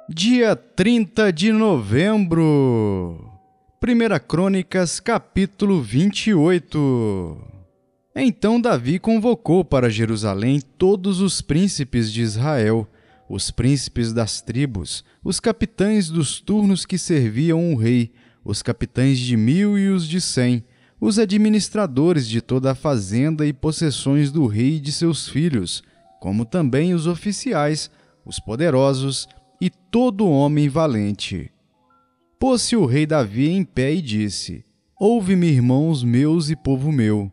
Dia 30 de novembro. 1 Crônicas, capítulo 28. Então Davi convocou para Jerusalém todos os príncipes de Israel, os príncipes das tribos, os capitães dos turnos que serviam o rei, os capitães de 1000 e os de 100, os administradores de toda a fazenda e possessões do rei e de seus filhos, como também os oficiais, os poderosos e todo homem valente. Pôs-se o rei Davi em pé e disse: Ouve-me, irmãos meus e povo meu.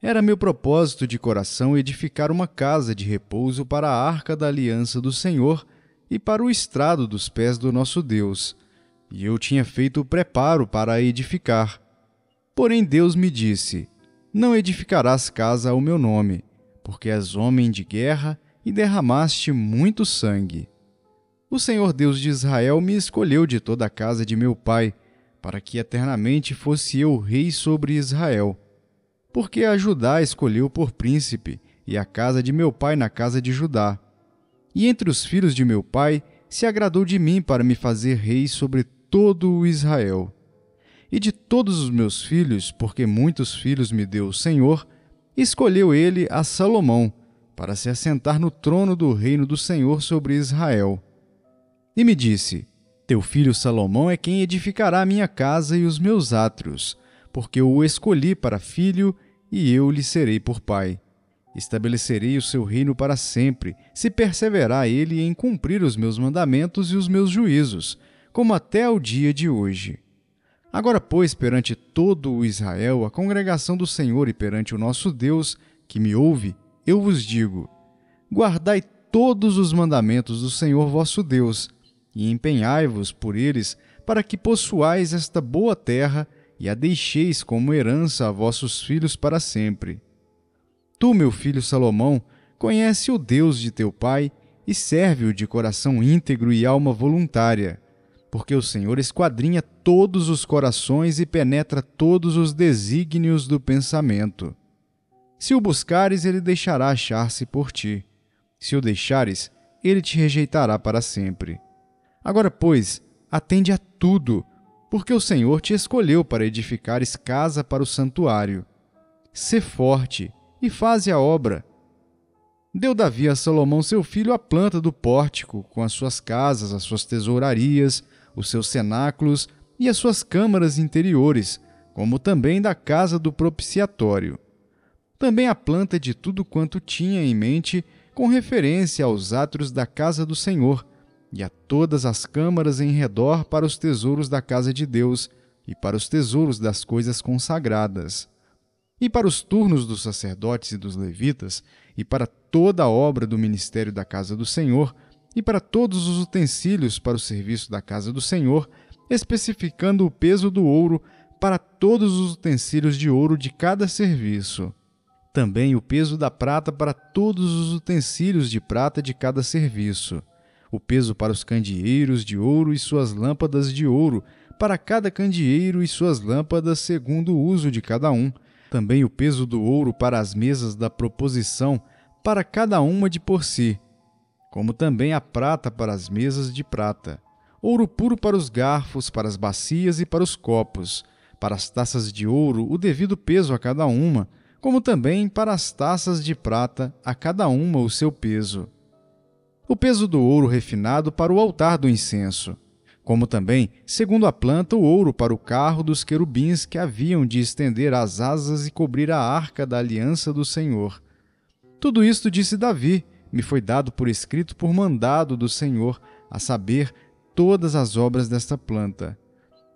Era meu propósito de coração edificar uma casa de repouso para a arca da aliança do Senhor e para o estrado dos pés do nosso Deus. E eu tinha feito o preparo para a edificar. Porém Deus me disse: Não edificarás casa ao meu nome, porque és homem de guerra e derramaste muito sangue. O Senhor Deus de Israel me escolheu de toda a casa de meu pai, para que eternamente fosse eu rei sobre Israel. Porque a Judá escolheu por príncipe, e a casa de meu pai na casa de Judá. E entre os filhos de meu pai se agradou de mim para me fazer rei sobre todo o Israel. E de todos os meus filhos, porque muitos filhos me deu o Senhor, escolheu ele a Salomão, para se assentar no trono do reino do Senhor sobre Israel. E me disse: Teu filho Salomão é quem edificará a minha casa e os meus átrios, porque eu o escolhi para filho e eu lhe serei por pai. Estabelecerei o seu reino para sempre, se perseverar ele em cumprir os meus mandamentos e os meus juízos, como até o dia de hoje. Agora, pois, perante todo o Israel, a congregação do Senhor e perante o nosso Deus, que me ouve, eu vos digo: guardai todos os mandamentos do Senhor vosso Deus, e empenhai-vos por eles, para que possuais esta boa terra e a deixeis como herança a vossos filhos para sempre. Tu, meu filho Salomão, conhece o Deus de teu pai e serve-o de coração íntegro e alma voluntária, porque o Senhor esquadrinha todos os corações e penetra todos os desígnios do pensamento. Se o buscares, ele deixará achar-se por ti. Se o deixares, ele te rejeitará para sempre. Agora, pois, atende a tudo, porque o Senhor te escolheu para edificares casa para o santuário. Sê forte e faze a obra. Deu Davi a Salomão seu filho a planta do pórtico, com as suas casas, as suas tesourarias, os seus cenáculos e as suas câmaras interiores, como também da casa do propiciatório. Também a planta de tudo quanto tinha em mente com referência aos átrios da casa do Senhor, e a todas as câmaras em redor para os tesouros da casa de Deus e para os tesouros das coisas consagradas, e para os turnos dos sacerdotes e dos levitas, e para toda a obra do ministério da casa do Senhor, e para todos os utensílios para o serviço da casa do Senhor, especificando o peso do ouro para todos os utensílios de ouro de cada serviço. Também o peso da prata para todos os utensílios de prata de cada serviço. O peso para os candeeiros de ouro e suas lâmpadas de ouro, para cada candeeiro e suas lâmpadas segundo o uso de cada um. Também o peso do ouro para as mesas da proposição, para cada uma de por si. Como também a prata para as mesas de prata. Ouro puro para os garfos, para as bacias e para os copos. Para as taças de ouro, o devido peso a cada uma, como também para as taças de prata, a cada uma o seu peso. O peso do ouro refinado para o altar do incenso, como também, segundo a planta, o ouro para o carro dos querubins que haviam de estender as asas e cobrir a arca da aliança do Senhor. Tudo isto disse Davi, me foi dado por escrito por mandado do Senhor, a saber, todas as obras desta planta.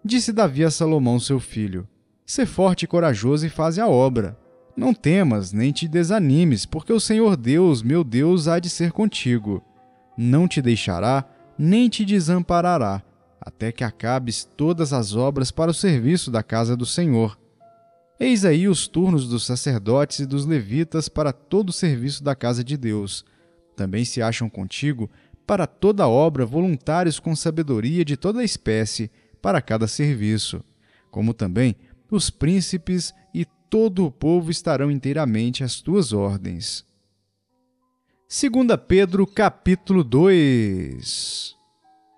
Disse Davi a Salomão seu filho: Sê forte e corajoso e faze a obra. Não temas, nem te desanimes, porque o Senhor Deus, meu Deus, há de ser contigo. Não te deixará, nem te desamparará, até que acabes todas as obras para o serviço da casa do Senhor. Eis aí os turnos dos sacerdotes e dos levitas para todo o serviço da casa de Deus. Também se acham contigo, para toda obra, voluntários com sabedoria de toda espécie, para cada serviço. Como também os príncipes e todo o povo estarão inteiramente às tuas ordens. 2 Pedro, capítulo 2.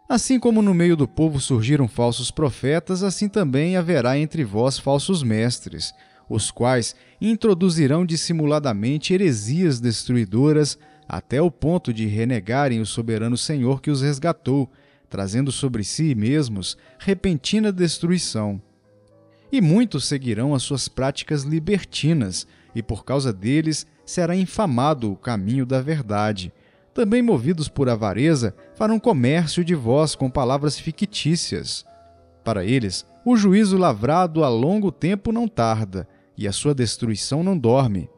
Assim como no meio do povo surgiram falsos profetas, assim também haverá entre vós falsos mestres, os quais introduzirão dissimuladamente heresias destruidoras, até o ponto de renegarem o soberano Senhor que os resgatou, trazendo sobre si mesmos repentina destruição. E muitos seguirão as suas práticas libertinas, e por causa deles será infamado o caminho da verdade. Também movidos por avareza, farão comércio de vós com palavras fictícias. Para eles, o juízo lavrado a longo tempo não tarda, e a sua destruição não dorme.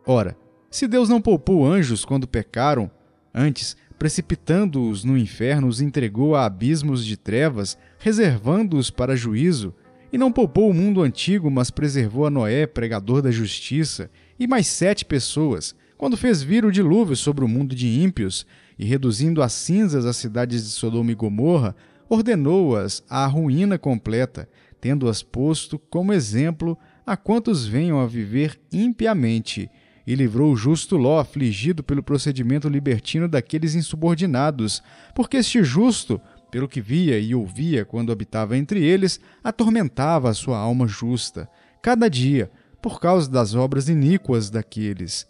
Ora, se Deus não poupou anjos quando pecaram, antes, precipitando-os no inferno, os entregou a abismos de trevas, reservando-os para juízo, e não poupou o mundo antigo, mas preservou a Noé, pregador da justiça, e mais 7 pessoas, quando fez vir o dilúvio sobre o mundo de ímpios, e reduzindo a cinzas as cidades de Sodoma e Gomorra, ordenou-as à ruína completa, tendo-as posto como exemplo a quantos venham a viver impiamente, e livrou o justo Ló, afligido pelo procedimento libertino daqueles insubordinados, porque este justo, pelo que via e ouvia quando habitava entre eles, atormentava a sua alma justa, cada dia, por causa das obras iníquas daqueles.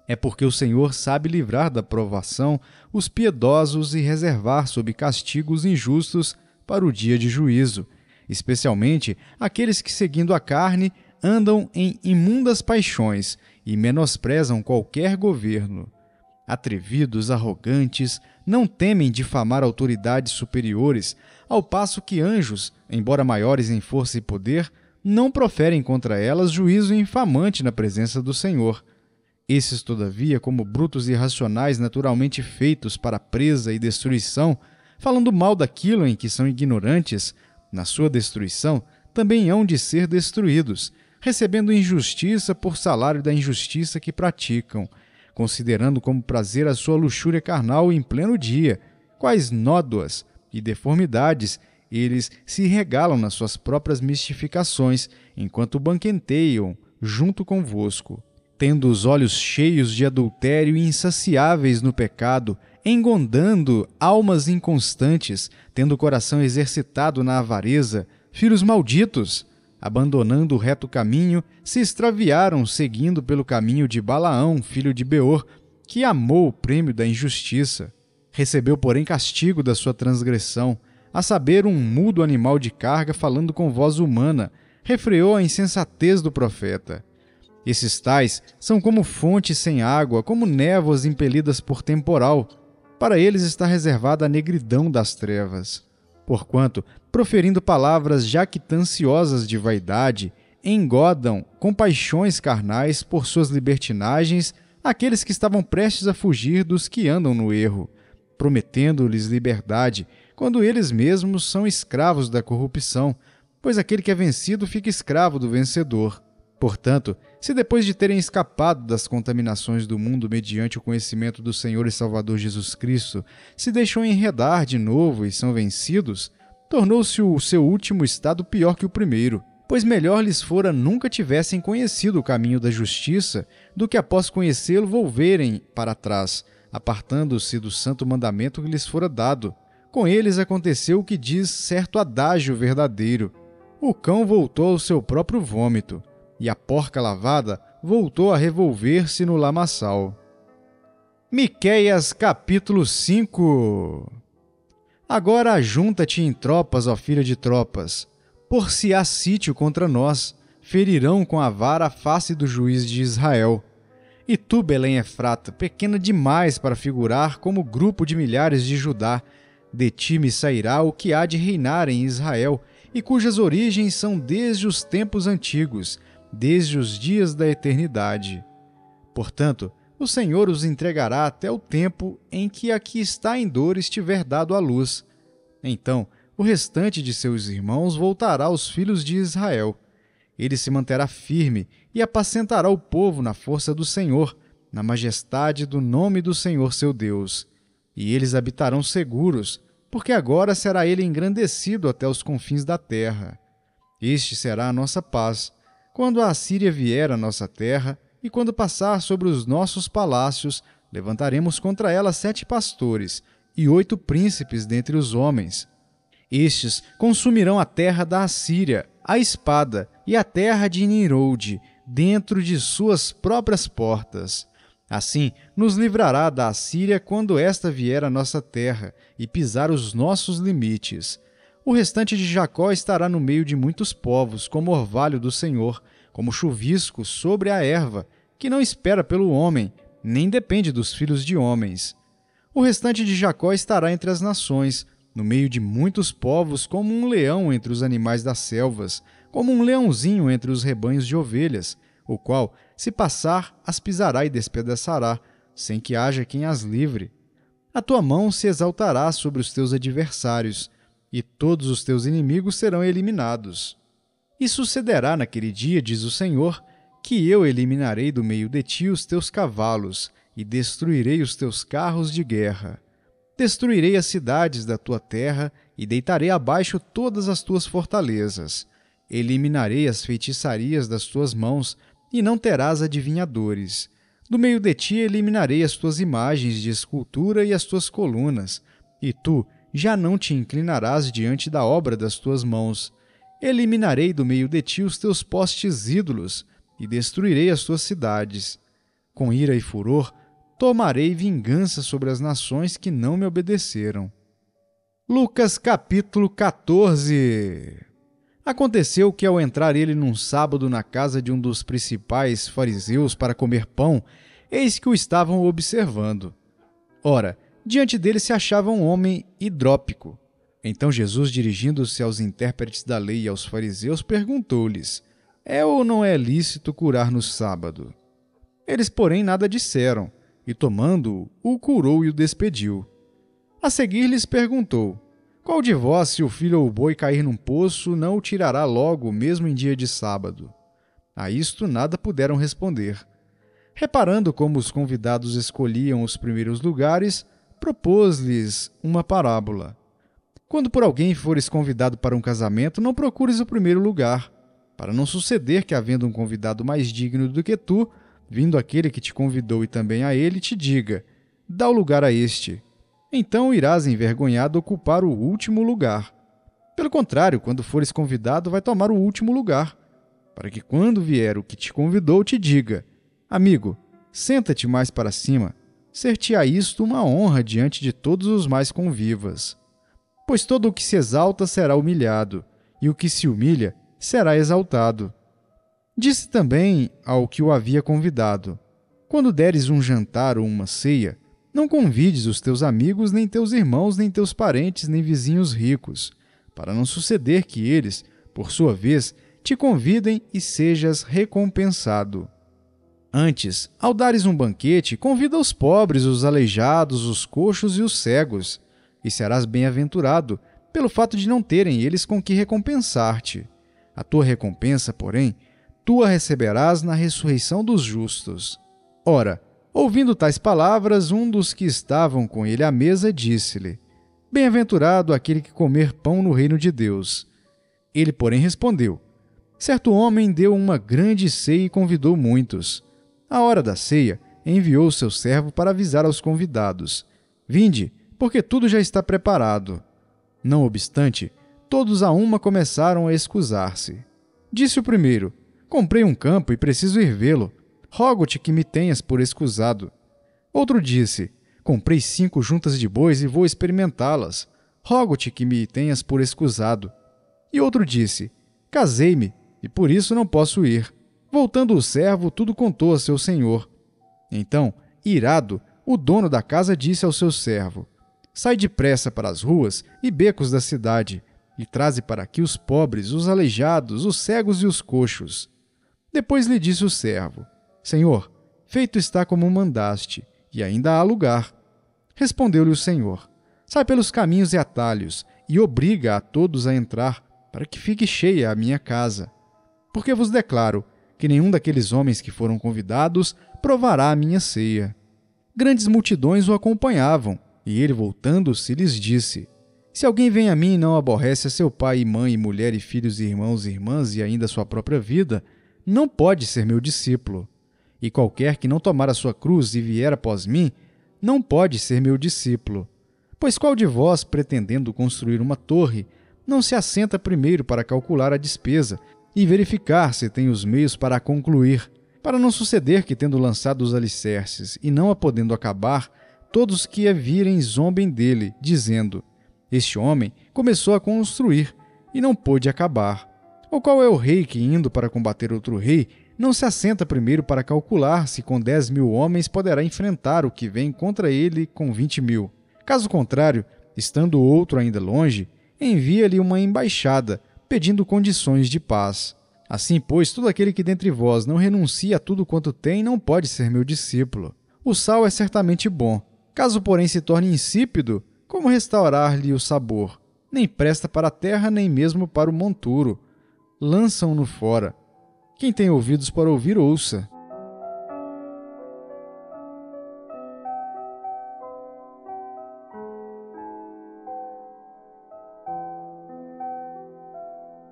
É porque o Senhor sabe livrar da provação os piedosos e reservar sob castigo os injustos para o dia de juízo, especialmente aqueles que, seguindo a carne, andam em imundas paixões e menosprezam qualquer governo. Atrevidos, arrogantes, não temem difamar autoridades superiores, ao passo que anjos, embora maiores em força e poder, não proferem contra elas juízo infamante na presença do Senhor. Esses, todavia, como brutos irracionais naturalmente feitos para presa e destruição, falando mal daquilo em que são ignorantes, na sua destruição também hão de ser destruídos, recebendo injustiça por salário da injustiça que praticam, considerando como prazer a sua luxúria carnal em pleno dia, quais nódoas e deformidades eles se regalam nas suas próprias mistificações, enquanto banqueteiam junto convosco, tendo os olhos cheios de adultério e insaciáveis no pecado, engondando almas inconstantes, tendo o coração exercitado na avareza, filhos malditos, abandonando o reto caminho, se extraviaram seguindo pelo caminho de Balaão, filho de Beor, que amou o prêmio da injustiça. Recebeu, porém, castigo da sua transgressão, a saber, um mudo animal de carga falando com voz humana, refreou a insensatez do profeta. Esses tais são como fontes sem água, como névoas impelidas por temporal. Para eles está reservada a negridão das trevas. Porquanto, proferindo palavras jactanciosas de vaidade, engodam com paixões carnais por suas libertinagens aqueles que estavam prestes a fugir dos que andam no erro, prometendo-lhes liberdade, quando eles mesmos são escravos da corrupção, pois aquele que é vencido fica escravo do vencedor. Portanto, se depois de terem escapado das contaminações do mundo mediante o conhecimento do Senhor e Salvador Jesus Cristo, se deixam enredar de novo e são vencidos, tornou-se o seu último estado pior que o primeiro, pois melhor lhes fora nunca tivessem conhecido o caminho da justiça do que após conhecê-lo volverem para trás, apartando-se do santo mandamento que lhes fora dado. Com eles aconteceu o que diz certo adágio verdadeiro: o cão voltou ao seu próprio vômito, e a porca lavada voltou a revolver-se no lamaçal. Miqueias capítulo 5. Agora ajunta-te em tropas, ó filha de tropas, por se há sítio contra nós, ferirão com a vara a face do juiz de Israel. E tu, Belém Efrata, pequena demais para figurar como grupo de milhares de Judá, de ti me sairá o que há de reinar em Israel, e cujas origens são desde os tempos antigos, desde os dias da eternidade. Portanto, o Senhor os entregará até o tempo em que a que está em dor estiver dado à luz. Então, o restante de seus irmãos voltará aos filhos de Israel. Ele se manterá firme e apacentará o povo na força do Senhor, na majestade do nome do Senhor seu Deus. E eles habitarão seguros, porque agora será ele engrandecido até os confins da terra. Este será a nossa paz, quando a Assíria vier à nossa terra, e quando passar sobre os nossos palácios, levantaremos contra ela 7 pastores, e 8 príncipes dentre os homens. Estes consumirão a terra da Assíria, a espada, e a terra de Nimrod, dentro de suas próprias portas. Assim, nos livrará da Assíria quando esta vier à nossa terra e pisar os nossos limites. O restante de Jacó estará no meio de muitos povos, como orvalho do Senhor, como chuvisco sobre a erva, que não espera pelo homem, nem depende dos filhos de homens. O restante de Jacó estará entre as nações, no meio de muitos povos, como um leão entre os animais das selvas, como um leãozinho entre os rebanhos de ovelhas, o qual, se passar, as pisará e despedaçará, sem que haja quem as livre. A tua mão se exaltará sobre os teus adversários, e todos os teus inimigos serão eliminados. E sucederá naquele dia, diz o Senhor, que eu eliminarei do meio de ti os teus cavalos, e destruirei os teus carros de guerra. Destruirei as cidades da tua terra, e deitarei abaixo todas as tuas fortalezas. Eliminarei as feitiçarias das tuas mãos, e não terás adivinhadores. Do meio de ti eliminarei as tuas imagens de escultura e as tuas colunas, e tu já não te inclinarás diante da obra das tuas mãos. Eliminarei do meio de ti os teus postes ídolos, e destruirei as tuas cidades. Com ira e furor, tomarei vingança sobre as nações que não me obedeceram. Lucas capítulo 14. Aconteceu que, ao entrar ele num sábado na casa de um dos principais fariseus para comer pão, eis que o estavam observando. Ora, diante dele se achava um homem hidrópico. Então Jesus, dirigindo-se aos intérpretes da lei e aos fariseus, perguntou-lhes: é ou não é lícito curar no sábado? Eles, porém, nada disseram, e tomando-o, o curou e o despediu. A seguir lhes perguntou: qual de vós, se o filho ou o boi cair num poço, não o tirará logo, mesmo em dia de sábado? A isto nada puderam responder. Reparando como os convidados escolhiam os primeiros lugares, propôs-lhes uma parábola. Quando por alguém fores convidado para um casamento, não procures o primeiro lugar, para não suceder que, havendo um convidado mais digno do que tu, vindo aquele que te convidou e também a ele, te diga: dá o lugar a este. Então irás envergonhado ocupar o último lugar. Pelo contrário, quando fores convidado, vai tomar o último lugar, para que quando vier o que te convidou, te diga: amigo, senta-te mais para cima, ser-te-á isto uma honra diante de todos os mais convivas. Pois todo o que se exalta será humilhado, e o que se humilha será exaltado. Disse também ao que o havia convidado: quando deres um jantar ou uma ceia, não convides os teus amigos, nem teus irmãos, nem teus parentes, nem vizinhos ricos, para não suceder que eles, por sua vez, te convidem e sejas recompensado. Antes, ao dares um banquete, convida os pobres, os aleijados, os coxos e os cegos, e serás bem-aventurado, pelo fato de não terem eles com que recompensar-te. A tua recompensa, porém, tu a receberás na ressurreição dos justos. Ora, ouvindo tais palavras, um dos que estavam com ele à mesa disse-lhe: bem-aventurado aquele que comer pão no reino de Deus. Ele, porém, respondeu: certo homem deu uma grande ceia e convidou muitos. À hora da ceia, enviou seu servo para avisar aos convidados: vinde, porque tudo já está preparado. Não obstante, todos a uma começaram a escusar-se. Disse o primeiro: comprei um campo e preciso ir vê-lo. Rogo-te que me tenhas por escusado. Outro disse: comprei 5 juntas de bois e vou experimentá-las. Rogo-te que me tenhas por escusado. E outro disse: casei-me, e por isso não posso ir. Voltando o servo, tudo contou a seu senhor. Então, irado, o dono da casa disse ao seu servo: sai depressa para as ruas e becos da cidade, e traze para aqui os pobres, os aleijados, os cegos e os coxos. Depois lhe disse o servo: Senhor, feito está como mandaste, e ainda há lugar. Respondeu-lhe o Senhor: sai pelos caminhos e atalhos, e obriga a todos a entrar, para que fique cheia a minha casa. Porque vos declaro que nenhum daqueles homens que foram convidados provará a minha ceia. Grandes multidões o acompanhavam, e ele, voltando-se, lhes disse: se alguém vem a mim e não aborrece a seu pai e mãe, e mulher e filhos e irmãos e irmãs, e ainda a sua própria vida, não pode ser meu discípulo. E qualquer que não tomar a sua cruz e vier após mim, não pode ser meu discípulo. Pois qual de vós, pretendendo construir uma torre, não se assenta primeiro para calcular a despesa e verificar se tem os meios para a concluir, para não suceder que, tendo lançado os alicerces e não a podendo acabar, todos que a virem zombem dele, dizendo: este homem começou a construir e não pôde acabar. Ou qual é o rei que, indo para combater outro rei, não se assenta primeiro para calcular se com 10.000 homens poderá enfrentar o que vem contra ele com 20.000? Caso contrário, estando o outro ainda longe, envia-lhe uma embaixada, pedindo condições de paz. Assim, pois, todo aquele que dentre vós não renuncia a tudo quanto tem não pode ser meu discípulo. O sal é certamente bom. Caso, porém, se torne insípido, como restaurar-lhe o sabor? Nem presta para a terra, nem mesmo para o monturo. Lançam-no fora. Quem tem ouvidos para ouvir, ouça.